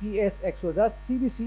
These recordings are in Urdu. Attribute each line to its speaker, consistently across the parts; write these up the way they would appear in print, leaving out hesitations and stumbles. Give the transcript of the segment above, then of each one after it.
Speaker 1: PS 110 CBC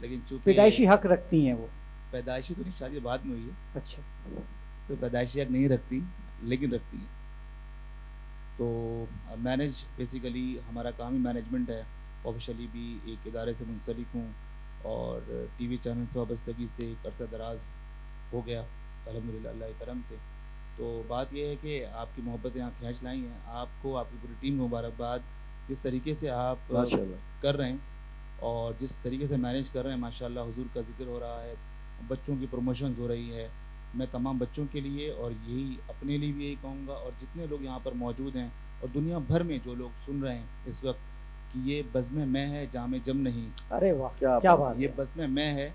Speaker 2: لیکن چونکہ
Speaker 1: پیدائشی حق رکھتی ہیں وہ؟
Speaker 2: پیدائشی تو نہیں، شادی بعد میں ہوئی ہے،
Speaker 1: اچھا،
Speaker 2: تو پیدائشی حق نہیں رکھتی لیکن رکھتی ہیں. تو مینیج بیسیکلی ہمارا کام ہی مینجمنٹ ہے. آفیشلی بھی ایک ادارے سے منسلک ہوں اور ٹی وی چینل سے وابستگی سے ایک عرصہ دراز ہو گیا الحمدللہ اللہ کے کرم سے. تو بات یہ ہے کہ آپ کی محبتیں یہاں کھینچ لائی ہیں. آپ کو آپ کی پوری ٹیم کو مبارکباد جس طریقے سے آپ
Speaker 3: ماشاءاللہ
Speaker 2: کر رہے ہیں اور جس طریقے سے مینیج کر رہے ہیں. ماشاءاللہ حضور کا ذکر ہو رہا ہے، بچوں کی پروموشنز ہو رہی ہے. میں تمام بچوں کے لیے اور یہی اپنے لیے بھی یہی کہوں گا اور جتنے لوگ یہاں پر موجود ہیں اور دنیا بھر میں جو لوگ سن رہے ہیں اس وقت کہ یہ بزم میں ہے جام جم نہیں.
Speaker 1: ارے واہ
Speaker 3: کیا
Speaker 1: کیا
Speaker 3: بات
Speaker 1: بات
Speaker 2: یہ
Speaker 1: ہے،
Speaker 2: بزم میں ہے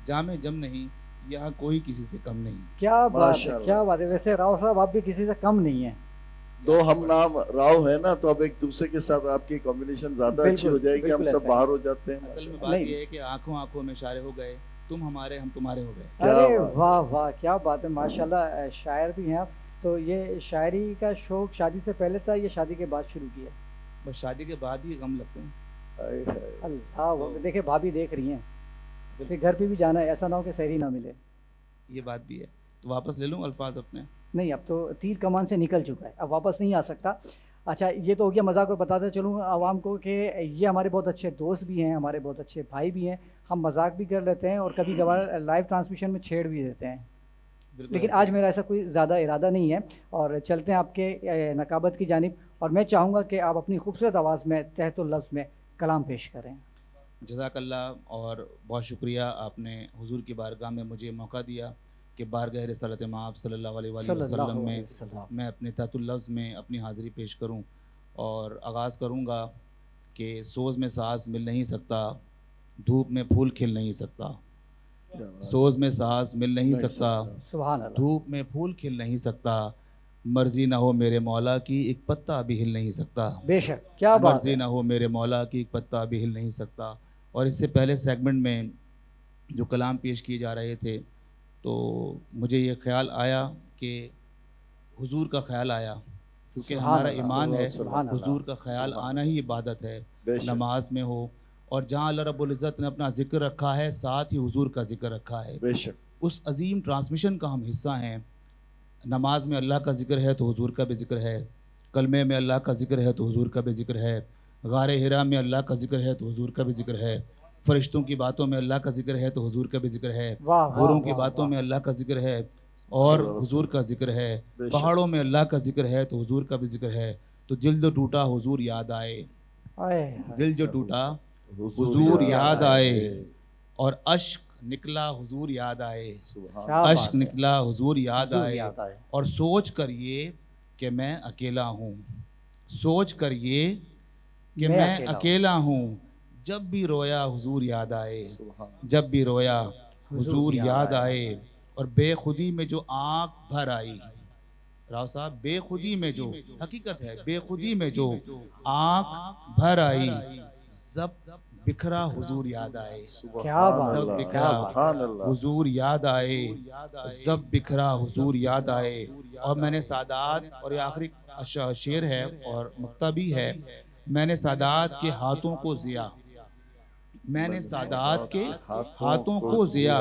Speaker 2: جام جم نہیں. یہاں کوئی کسی سے کم نہیں.
Speaker 1: کیا بات ہے،
Speaker 3: ماشاءاللہ.
Speaker 1: کیا بات ہے. ویسے راؤ صاحب آپ بھی کسی سے کم نہیں ہیں.
Speaker 3: دو ہم نام راؤ ہے نا، تو اب ایک دوسرے کے ساتھ آپ کی کمبینیشن زیادہ اچھی ہو جائے گی. ہم
Speaker 1: بالکل
Speaker 3: سب
Speaker 1: ایسا
Speaker 3: باہر ہو جاتے ہیں.
Speaker 2: اصل میں
Speaker 3: ماشاءاللہ.
Speaker 2: بات
Speaker 1: نہیں.
Speaker 2: یہ ہے کہ آنکھوں آنکھوں میں اشارے ہو گئے، تم ہمارے ہم تمہارے ہو گئے.
Speaker 3: کیا
Speaker 1: ارے
Speaker 3: بات ہے.
Speaker 1: واہ واہ کیا بات ہے. ماشاءاللہ شاعر بھی ہیں آپ. تو یہ شاعری کا شوق شادی سے پہلے تھا یا شادی کے بعد شروع کیا؟
Speaker 2: بس شادی کے بعد ہی غم لگتے ہیں.
Speaker 3: ہائے ہائے.
Speaker 1: اللہ دیکھیں بھابھی دیکھ رہی ہیں، پھر گھر پہ بھی جانا ہے، ایسا نہ ہو کہ سحری نہ ملے.
Speaker 2: یہ بات بھی ہے. تو واپس لے لوں الفاظ اپنے؟
Speaker 1: نہیں اب تو تیر کمان سے نکل چکا ہے، اب واپس نہیں آ سکتا. اچھا یہ تو ہو گیا مذاق. اور بتاتا چلوں عوام کو کہ یہ ہمارے بہت اچھے دوست بھی ہیں، ہمارے بہت اچھے بھائی بھی ہیں. ہم مذاق بھی کر لیتے ہیں اور کبھی کبھار لائیو ٹرانسمیشن میں چھیڑ بھی دیتے ہیں،
Speaker 2: بالکل
Speaker 1: لیکن
Speaker 2: ایسے
Speaker 1: آج
Speaker 2: ہی.
Speaker 1: میرا ایسا کوئی زیادہ ارادہ نہیں ہے. اور چلتے ہیں آپ کے نقابت کی جانب، اور میں چاہوں گا کہ آپ اپنی خوبصورت آواز میں تحت اللفظ میں کلام پیش کریں.
Speaker 2: جزاک اللہ. اور بہت شکریہ آپ نے حضور کی بارگاہ میں مجھے موقع دیا کہ بارگاہ رسالت مآب صلی اللہ علیہ وآلہ
Speaker 1: صلی اللہ
Speaker 2: وسلم میں
Speaker 1: علیہ وسلم.
Speaker 2: میں اپنے تحت اللفظ میں اپنی حاضری پیش کروں. اور آغاز کروں گا کہ سوز میں ساز مل نہیں سکتا، دھوپ میں پھول کھل نہیں سکتا. سوز میں ساز مل نہیں سکتا،
Speaker 1: سبحان اللہ.
Speaker 2: دھوپ میں پھول کھل نہیں سکتا. مرضی نہ ہو میرے مولا کی ایک پتا بھی ہل نہیں سکتا.
Speaker 1: بے شک کیا بات
Speaker 2: مرضی
Speaker 1: ہے.
Speaker 2: نہ ہو میرے مولا کی ایک پتا بھی ہل نہیں سکتا. اور اس سے پہلے سیگمنٹ میں جو کلام پیش کیے جا رہے تھے تو مجھے یہ خیال آیا کہ حضور کا خیال آیا، کیونکہ
Speaker 1: سبحان
Speaker 2: ہمارا
Speaker 1: اللہ.
Speaker 2: ایمان ہے
Speaker 1: سبحان اللہ.
Speaker 2: حضور کا خیال
Speaker 3: سبحان
Speaker 2: آنا ہی عبادت ہے.
Speaker 3: بے شک.
Speaker 2: نماز میں ہو اور جہاں اللہ رب العزت نے اپنا ذکر رکھا ہے ساتھ ہی حضور کا ذکر رکھا ہے.
Speaker 3: بے شک.
Speaker 2: اس عظیم ٹرانسمیشن کا ہم حصہ ہیں. نماز میں اللہ کا ذکر ہے تو حضور کا بھی ذکر ہے، کلمے میں اللہ کا ذکر ہے تو حضور کا بھی ذکر ہے، غار حرا میں اللہ کا ذکر ہے تو حضور کا بھی ذکر ہے، فرشتوں کی باتوں میں اللہ کا ذکر ہے تو حضور کا بھی ذکر ہے،
Speaker 1: واہ واہ
Speaker 2: حوروں کی
Speaker 1: واہ
Speaker 2: باتوں
Speaker 1: واہ.
Speaker 2: میں اللہ کا ذکر ہے اور
Speaker 3: صلی اللہ
Speaker 2: حضور کا ذکر ہے،
Speaker 3: بے شک.
Speaker 2: پہاڑوں میں اللہ کا ذکر ہے تو حضور کا بھی ذکر ہے. تو دل جو ٹوٹا حضور یاد آئے،
Speaker 1: آئے ہائے.
Speaker 2: دل جو ٹوٹا حضور یاد آئے، اور اشک نکلا حضور یاد آئے،
Speaker 3: سبحان.
Speaker 1: کیا بات
Speaker 2: اشک
Speaker 1: ہے.
Speaker 2: نکلا حضور یاد
Speaker 1: حضور
Speaker 2: آئے.
Speaker 1: یاد آئے.
Speaker 2: اور سوچ کر یہ کہ میں اکیلا ہوں، سوچ کر یہ کہ
Speaker 1: میں
Speaker 2: میں
Speaker 1: اکیلا
Speaker 2: اکیلا ہوں. جب بھی رویا حضور یاد آئے،
Speaker 3: سبحان.
Speaker 2: جب بھی رویا
Speaker 1: حضور
Speaker 2: حضور
Speaker 1: یاد
Speaker 2: یاد
Speaker 1: آئے.
Speaker 2: آئے. اور بے خودی میں جو آنکھ بھر آئی، راؤ صاحب بے خودی میں جو حقیقت ہے، بے خودی میں جو آنکھ بھر آئی، سب بکھرا حضور یاد آئے،
Speaker 1: کیا بات
Speaker 2: سب
Speaker 1: ہے.
Speaker 2: بکھرا
Speaker 1: کیا بات ہے.
Speaker 3: سبحان اللہ.
Speaker 2: حضور یاد آئے، سب بکھرا حضور یاد آئے. اور میں نے سادات، اور یہ آخری شعر ہے اور نقطہ بھی ہے، میں نے سادات کے ہاتھوں کو ضیا، میں نے سادات کے ہاتھوں کو ضیا،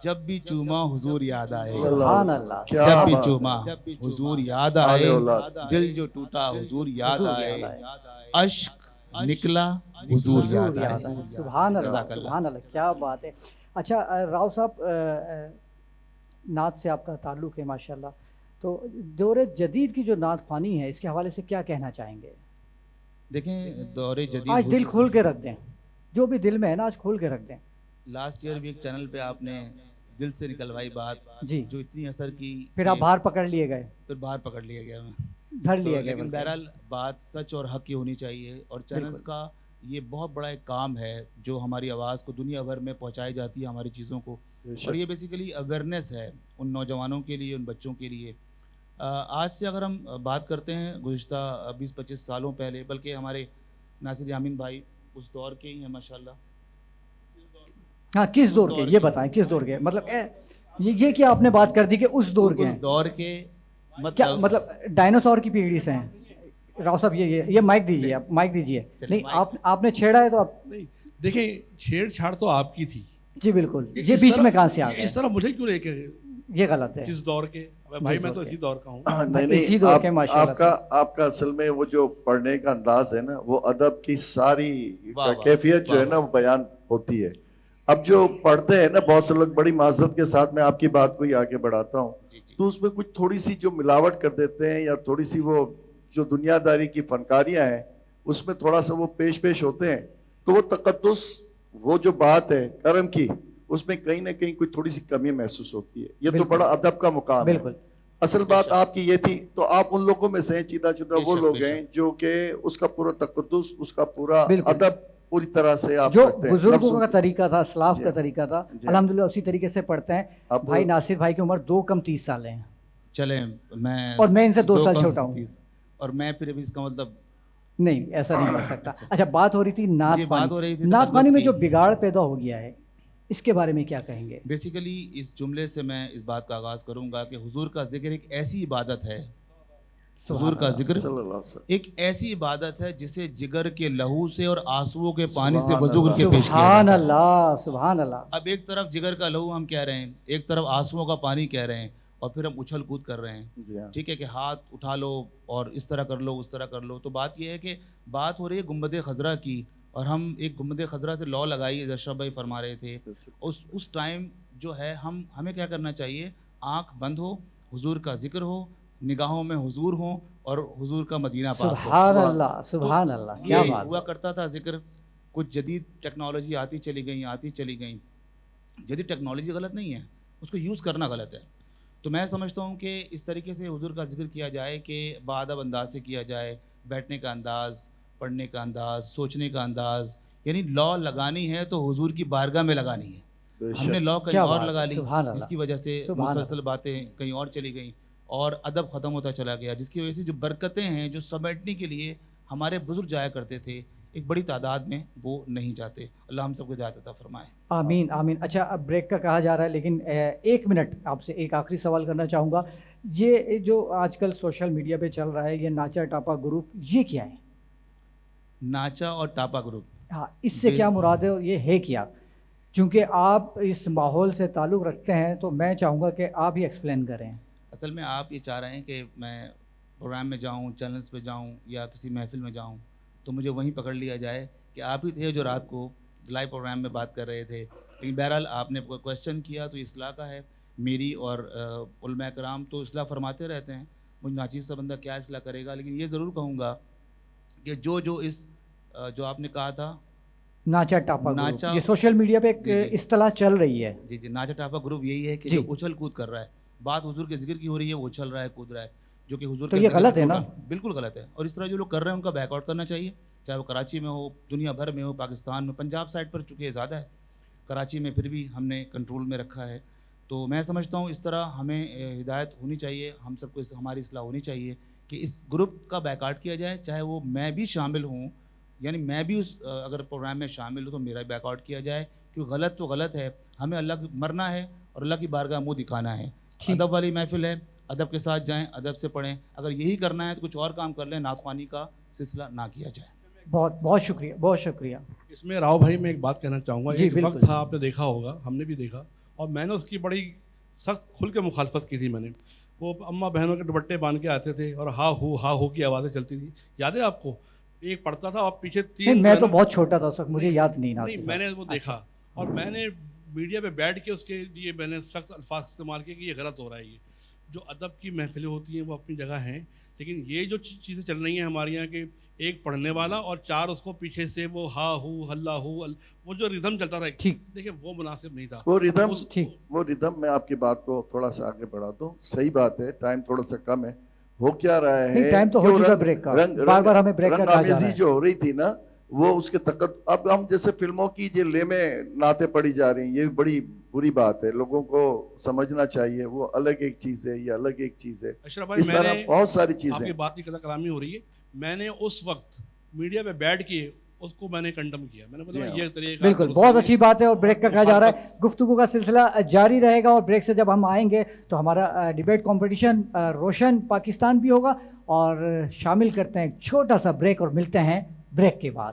Speaker 2: جب بھی چوما حضور یاد آئے،
Speaker 1: سبحان اللہ.
Speaker 3: کیا
Speaker 2: جب بھی
Speaker 3: بات ہے.
Speaker 2: چوما حضور یاد آئے، دل جو ٹوٹا حضور یاد
Speaker 1: حضور
Speaker 2: آئے،
Speaker 1: یاد آئے.
Speaker 2: اشک نکلا حضور
Speaker 1: حضور
Speaker 2: یاد
Speaker 1: یاد
Speaker 2: آئے.
Speaker 1: آئے. سبحان اللہ.
Speaker 2: جزاک اللہ.
Speaker 1: سبحان اللہ. کیا بات ہے. اچھا راؤ صاحب نعت سے آپ کا تعلق ہے ماشاءاللہ، تو دور جدید کی جو نعت خوانی ہے اس کے حوالے سے کیا کہنا چاہیں گے؟
Speaker 2: دیکھیں دور جدید
Speaker 1: آج دل کھول کے رکھ دیں، جو بھی دل میں ہے نا آج کھول کے رکھ دیں.
Speaker 2: لاسٹ ایئر بھی ایک چینل پہ آپ نے دل سے نکلوائی بات
Speaker 1: جی.
Speaker 2: جو اتنی اثر کی،
Speaker 1: پھر آپ باہر پکڑ لیے گئے،
Speaker 2: پھر باہر پکڑ لیا گیا میں.
Speaker 1: دھر
Speaker 2: تو
Speaker 1: لیے گئے.
Speaker 2: لیکن
Speaker 1: بلکہ.
Speaker 2: بہرحال بات سچ اور حق کی ہونی چاہیے. اور چینلز
Speaker 1: بالکل.
Speaker 2: کا یہ بہت بڑا ایک کام ہے جو ہماری آواز کو دنیا بھر میں پہنچائی جاتی ہے، ہماری چیزوں کو. اور یہ بیسیکلی اویئرنیس ہے ان نوجوانوں کے لیے، ان بچوں کے لیے. آج سے اگر ہم بات کرتے ہیں گزشتہ 20-25 سالوں پہلے، بلکہ ہمارے ناصر یامین بھائی اس دور کے ہی ہیں ماشاءاللہ.
Speaker 1: ہاں کس دور کے یہ بتائیں، کس دور کے؟ مطلب یہ کیا آپ نے بات کر دی کہ اس دور کے ہیں؟
Speaker 2: اس دور کے
Speaker 1: کیا مطلب ڈائناسور کی پیڑھی سے ہیں؟ راؤ صاحب یہ مائک دیجیے، آپ مائک دیجیے. نہیں آپ نے چھیڑا ہے تو آپ
Speaker 4: دیکھیں چھیڑ چھاڑ تو آپ کی تھی,
Speaker 1: جی بالکل, یہ بیچ میں کہاں سے آ گیا؟
Speaker 4: اس طرح مجھے کیوں لے کے,
Speaker 1: یہ غلط ہے.
Speaker 4: کس دور کے بھائی, میں تو اسی دور کا ہوں.
Speaker 1: اسی دور کے ماشاءاللہ.
Speaker 3: آپ کا اصل میں وہ جو پڑھنے کا انداز ہے نا, وہ ادب کی ساری کیفیت جو ہے نا وہ بیان ہوتی ہے. اب جو پڑھتے ہیں نا بہت سے لوگ, بڑی معذرت کے ساتھ میں آپ کی بات کو ہی آگے بڑھاتا ہوں, تو اس میں کچھ تھوڑی سی جو ملاوٹ کر دیتے ہیں, یا تھوڑی سی وہ جو دنیا داری کی فنکاریاں ہیں اس میں تھوڑا سا وہ پیش ہوتے ہیں, تو وہ تقدس, وہ جو بات ہے کرم کی, اس میں کہیں نہ کہیں کوئی تھوڑی سی کمی محسوس ہوتی ہے. یہ تو بڑا ادب کا مقام ہے.
Speaker 1: بالکل.
Speaker 3: اصل بات آپ کی یہ تھی, تو آپ ان لوگوں میں سے چیدہ وہ لوگ ہیں جو کہ اس کا پورا تقدس, اس کا پورا ادب پوری طرح سے آپ
Speaker 1: جو
Speaker 3: کرتے ہیں.
Speaker 1: بزرگوں کا طریقہ تھا, اسلاف کا طریقہ تھا, الحمدللہ اسی طریقے سے پڑھتے ہیں. بھائی ناصر بھائی کی عمر 2 کم 30 سال ہیں.
Speaker 2: چلیں میں,
Speaker 1: اور میں ان سے 2 سال چھوٹا ہوں.
Speaker 2: اور میں پھر ابھی اس کا مطلب
Speaker 1: نہیں, ایسا نہیں ہو سکتا. اچھا, بات ہو رہی تھی نعت خوانی.
Speaker 2: تھی
Speaker 1: نعت خوانی میں جو بگاڑ پیدا ہو گیا ہے, اس کے بارے میں کیا کہیں گے؟
Speaker 2: بیسیکلی اس جملے سے میں اس بات کا آغاز کروں گا کہ حضور کا ذکر ایک ایسی عبادت ہے, حضور کا ذکر ایک ایسی عبادت ہے جسے جگر کے لہو سے اور آنسوؤں کے پانی سے وضو کر کے پیش کیا
Speaker 1: سبحان اللہ, سبحان اللہ.
Speaker 2: اب ایک طرف جگر کا لہو ہم کہہ رہے ہیں, ایک طرف آنسوؤں کا پانی کہہ رہے ہیں, اور پھر ہم اچھل کود کر رہے ہیں. ٹھیک ہے کہ ہاتھ اٹھا لو اور اس طرح کر لو, اس طرح کر لو. تو بات یہ ہے کہ بات ہو رہی ہے گنبد خضرا کی, اور ہم ایک گنبد خضرا سے لو لگائی, اشرف بھائی فرما رہے تھے. اس ٹائم جو ہے ہمیں کیا کرنا چاہیے, آنکھ بند ہو, حضور کا ذکر ہو, نگاہوں میں حضور ہوں, اور حضور کا مدینہ پاک ہو.
Speaker 1: سبحان اللہ, سبحان اللہ. کیا بات
Speaker 2: ہوا کرتا تھا ذکر. کچھ جدید ٹیکنالوجی آتی چلی گئیں. جدید ٹیکنالوجی غلط نہیں ہے, اس کو یوز کرنا غلط ہے. تو میں سمجھتا ہوں کہ اس طریقے سے حضور کا ذکر کیا جائے کہ بادب انداز سے کیا جائے, بیٹھنے کا انداز, پڑھنے کا انداز, سوچنے کا انداز. یعنی لا لگانی ہے تو حضور کی بارگاہ میں لگانی ہے. ہم نے لا کہیں اور لگا لی, جس کی وجہ سے مسلسل باتیں کہیں اور چلی گئیں, اور ادب ختم ہوتا چلا گیا, جس کی وجہ سے جو برکتیں ہیں جو سمیٹنے کے لیے ہمارے بزرگ جایا کرتے تھے, ایک بڑی تعداد میں وہ نہیں جاتے. اللہ ہم سب کو ہدایت عطا فرمائے.
Speaker 1: آمین, آمین. اچھا, اب بریک کا کہا جا رہا ہے, لیکن 1 منٹ آپ سے ایک آخری سوال کرنا چاہوں گا. یہ جو آج کل سوشل میڈیا پہ چل رہا ہے, یہ ناچا ٹاپا گروپ, یہ کیا ہے؟
Speaker 2: ناچا اور ٹاپا گروپ,
Speaker 1: ہاں, اس سے کیا مراد ہے, یہ ہے کیا؟ چونکہ آپ اس ماحول سے تعلق رکھتے ہیں, تو میں چاہوں گا کہ آپ ہی ایکسپلین کریں.
Speaker 2: اصل میں آپ یہ چاہ رہے ہیں کہ میں پروگرام میں جاؤں, چینلز پہ جاؤں, یا کسی محفل میں جاؤں, تو مجھے وہیں پکڑ لیا جائے کہ آپ ہی تھے جو رات کو لائیو پروگرام میں بات کر رہے تھے. لیکن بہرحال آپ نے کویشچن کیا تو اصلاح کا ہے. میری اور علماء کرام تو اصلاح فرماتے رہتے ہیں, مجھ ناچیز سا بندہ کیا اصلاح کرے گا. لیکن یہ ضرور کہوں گا کہ جو آپ نے کہا تھا
Speaker 1: ناچا ٹاپا گروپ, یہ سوشل میڈیا پہ ایک اصطلاح چل رہی ہے.
Speaker 2: جی, ناچا ٹاپا گروپ یہی ہے کہ جو اچھل کود کر رہا ہے. بات حضور کے ذکر کی ہو رہی ہے, وہ اچھل رہا ہے, کود رہا ہے, جو کہ حضور
Speaker 1: تو یہ غلط ہے نا.
Speaker 2: بالکل غلط ہے. اور اس طرح جو لوگ کر رہے ہیں ان کا بیک آؤٹ کرنا چاہیے, چاہے وہ کراچی میں ہو, دنیا بھر میں ہو, پاکستان میں. پنجاب سائڈ پر چونکہ زیادہ ہے, کراچی میں پھر بھی ہم نے کنٹرول میں رکھا ہے. تو میں سمجھتا ہوں اس طرح ہمیں ہدایت ہونی چاہیے, ہم سب کو ہماری اصلاح ہونی چاہیے کہ اس گروپ کا بیک آؤٹ کیا جائے, چاہے وہ میں بھی شامل ہوں, یعنی میں بھی اس اگر پروگرام میں شامل ہوں تو میرا بیک آؤٹ کیا جائے, کیونکہ غلط تو غلط ہے. ہمیں اللہ مرنا ہے اور اللہ کی بارگاہ منہ دکھانا ہے. ادب والی محفل ہے, ادب کے ساتھ جائیں, ادب سے پڑھیں. اگر یہی کرنا ہے تو کچھ اور کام کر لیں, نعت خوانی کا سلسلہ نہ کیا جائے.
Speaker 1: بہت بہت شکریہ, بہت شکریہ.
Speaker 4: اس میں راؤ بھائی میں ایک بات کہنا چاہوں گا. ایک وقت تھا, آپ نے دیکھا ہوگا, ہم نے بھی دیکھا, اور میں نے اس کی بڑی سخت کھل کے مخالفت کی تھی. میں نے وہ اماں بہنوں کے دوپٹے باندھ کے آتے تھے اور ہا ہو کی آوازیں چلتی تھی, یاد ہے آپ کو؟ ایک پڑھتا تھا اور پیچھے 3.
Speaker 1: میں تو بہت چھوٹا تھا اس وقت, مجھے یاد نہیں.
Speaker 4: میں نے وہ دیکھا, اور میں نے میڈیا پہ بیٹھ کے اس کے لیے میں نے سخت الفاظ استعمال کیے کہ یہ غلط ہو رہا ہے. یہ جو ادب کی محفلیں ہوتی ہیں وہ اپنی جگہ ہیں, لیکن یہ جو چیزیں چل رہی ہیں ہمارے یہاں کہ ایک پڑھنے والا اور 4 اس کو پیچھے سے وہ ہا ہو ہلا ہو, وہ جو ردھم چلتا تھا, دیکھیں وہ مناسب نہیں تھا.
Speaker 3: وہ ردھم میں آپ کی بات کو تھوڑا سا آگے بڑھا دوں. صحیح بات ہے, ٹائم تھوڑا سا کم ہے. ہو کیا رہا ہے,
Speaker 1: ٹائم تو ہو چکا بریک کا, بار بار ہمیں بریک کا کہا جا رہا ہے.
Speaker 3: جو ہو رہی تھی نا وہ اس کے اب ہم جیسے فلموں کی جو لے میں نعتیں پڑھی جا رہی ہیں, یہ بڑی بری بات ہے. لوگوں کو سمجھنا چاہیے وہ الگ ایک چیز ہے, یہ الگ ایک چیز ہے.
Speaker 4: اشرف بھائی,
Speaker 3: اس طرح بہت ساری چیزیں.
Speaker 4: آپ کی بات کی قدر کلامی ہو رہی ہے. میں نے اس وقت میڈیا پہ بیٹھ کے اس کو میں نے کنڈم کیا. میں نے بولا یہ طریقہ
Speaker 1: بالکل بہت اچھی بات ہے. اور بریک کا کہا جا رہا ہے, گفتگو کا سلسلہ جاری رہے گا, اور بریک سے جب ہم آئیں گے تو ہمارا ڈیبیٹ کمپٹیشن روشن پاکستان بھی ہوگا. اور شامل کرتے ہیں ایک چھوٹا سا بریک, اور ملتے ہیں بریک کے بعد.